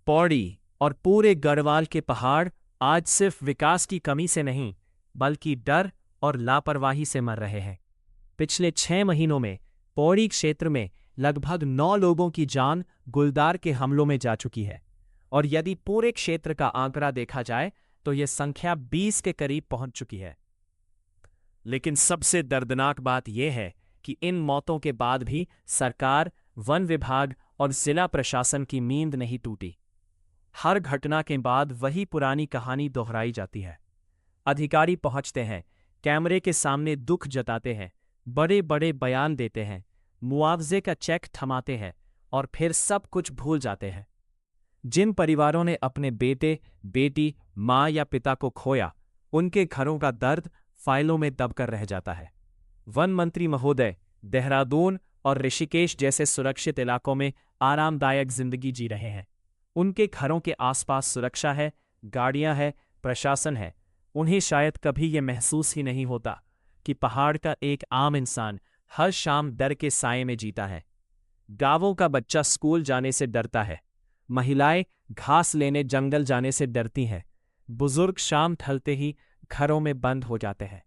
पौड़ी और पूरे गढ़वाल के पहाड़ आज सिर्फ विकास की कमी से नहीं, बल्कि डर और लापरवाही से मर रहे हैं। पिछले 6 महीनों में पौड़ी क्षेत्र में लगभग 9 लोगों की जान गुलदार के हमलों में जा चुकी है, और यदि पूरे क्षेत्र का आंकड़ा देखा जाए तो यह संख्या 20 के करीब पहुंच चुकी है। लेकिन सबसे दर्दनाक बात यह है कि इन मौतों के बाद भी सरकार, वन विभाग और जिला प्रशासन की नींद नहीं टूटी। हर घटना के बाद वही पुरानी कहानी दोहराई जाती है। अधिकारी पहुंचते हैं, कैमरे के सामने दुख जताते हैं, बड़े बड़े बयान देते हैं, मुआवजे का चेक थमाते हैं और फिर सब कुछ भूल जाते हैं। जिन परिवारों ने अपने बेटे, बेटी, माँ या पिता को खोया, उनके घरों का दर्द फाइलों में दबकर रह जाता है। वन मंत्री महोदय देहरादून और ऋषिकेश जैसे सुरक्षित इलाकों में आरामदायक जिंदगी जी रहे हैं। उनके घरों के आसपास सुरक्षा है, गाड़ियां हैं, प्रशासन है। उन्हें शायद कभी यह महसूस ही नहीं होता कि पहाड़ का एक आम इंसान हर शाम डर के साए में जीता है। गांवों का बच्चा स्कूल जाने से डरता है, महिलाएं घास लेने जंगल जाने से डरती हैं, बुजुर्ग शाम ढलते ही घरों में बंद हो जाते हैं।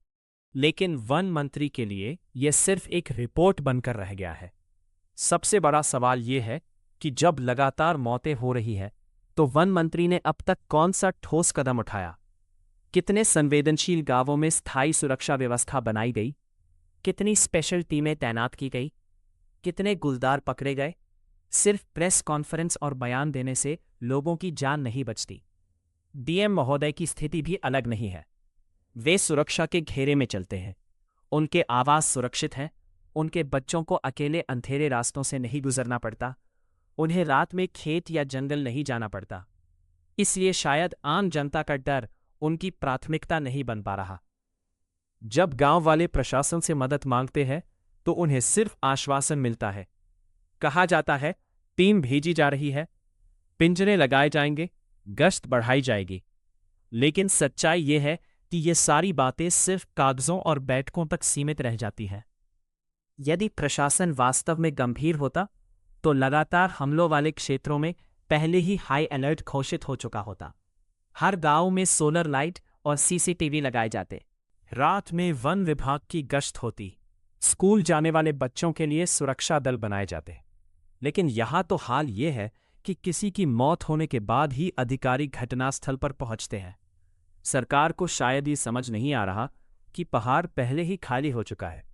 लेकिन वन मंत्री के लिए यह सिर्फ एक रिपोर्ट बनकर रह गया है। सबसे बड़ा सवाल यह है कि जब लगातार मौतें हो रही है, तो वन मंत्री ने अब तक कौन सा ठोस कदम उठाया? कितने संवेदनशील गांवों में स्थायी सुरक्षा व्यवस्था बनाई गई? कितनी स्पेशल टीमें तैनात की गई? कितने गुलदार पकड़े गए? सिर्फ प्रेस कॉन्फ्रेंस और बयान देने से लोगों की जान नहीं बचती। डीएम महोदय की स्थिति भी अलग नहीं है। वे सुरक्षा के घेरे में चलते हैं, उनके आवास सुरक्षित हैं, उनके बच्चों को अकेले अंधेरे रास्तों से नहीं गुजरना पड़ता, उन्हें रात में खेत या जंगल नहीं जाना पड़ता। इसलिए शायद आम जनता का डर उनकी प्राथमिकता नहीं बन पा रहा। जब गांव वाले प्रशासन से मदद मांगते हैं तो उन्हें सिर्फ आश्वासन मिलता है। कहा जाता है टीम भेजी जा रही है, पिंजरे लगाए जाएंगे, गश्त बढ़ाई जाएगी। लेकिन सच्चाई यह है कि ये सारी बातें सिर्फ कागजों और बैठकों तक सीमित रह जाती हैं। यदि प्रशासन वास्तव में गंभीर होता तो लगातार हमलों वाले क्षेत्रों में पहले ही हाई अलर्ट घोषित हो चुका होता। हर गांव में सोलर लाइट और सीसीटीवी लगाए जाते, रात में वन विभाग की गश्त होती, स्कूल जाने वाले बच्चों के लिए सुरक्षा दल बनाए जाते। लेकिन यहाँ तो हाल ये है कि किसी की मौत होने के बाद ही अधिकारी घटनास्थल पर पहुंचते हैं। सरकार को शायद ये समझ नहीं आ रहा कि पहाड़ पहले ही खाली हो चुका है।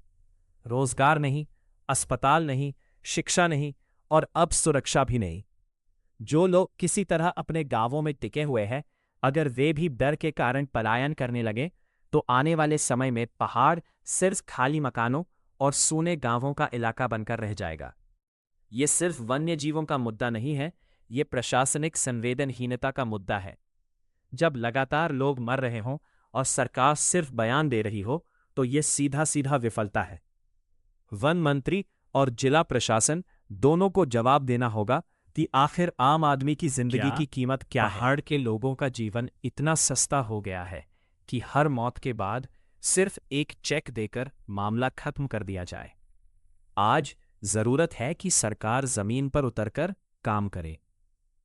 रोजगार नहीं, अस्पताल नहीं, शिक्षा नहीं और अब सुरक्षा भी नहीं। जो लोग किसी तरह अपने गांवों में टिके हुए हैं, अगर वे भी डर के कारण पलायन करने लगे तो आने वाले समय में पहाड़ सिर्फ खाली मकानों और सूने गांवों का इलाका बनकर रह जाएगा। ये सिर्फ वन्य जीवों का मुद्दा नहीं है, ये प्रशासनिक संवेदनहीनता का मुद्दा है। जब लगातार लोग मर रहे हों और सरकार सिर्फ बयान दे रही हो, तो ये सीधा सीधा विफलता है। वन मंत्री और जिला प्रशासन दोनों को जवाब देना होगा कि आखिर आम आदमी की जिंदगी की कीमत क्या है। पहाड़ के लोगों का जीवन इतना सस्ता हो गया है कि हर मौत के बाद सिर्फ एक चेक देकर मामला खत्म कर दिया जाए। आज जरूरत है कि सरकार जमीन पर उतरकर काम करे।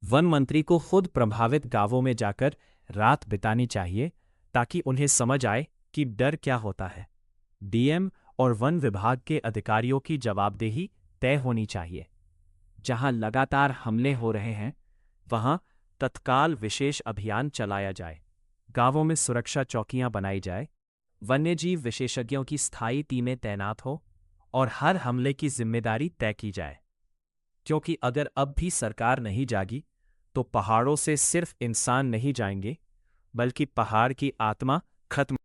वन मंत्री को खुद प्रभावित गांवों में जाकर रात बितानी चाहिए ताकि उन्हें समझ आए कि डर क्या होता है। डीएम और वन विभाग के अधिकारियों की जवाबदेही तय होनी चाहिए। जहां लगातार हमले हो रहे हैं, वहां तत्काल विशेष अभियान चलाया जाए, गांवों में सुरक्षा चौकियां बनाई जाए, वन्यजीव विशेषज्ञों की स्थायी टीमें तैनात हो और हर हमले की जिम्मेदारी तय की जाए। क्योंकि अगर अब भी सरकार नहीं जागी तो पहाड़ों से सिर्फ इंसान नहीं जाएंगे, बल्कि पहाड़ की आत्मा खत्म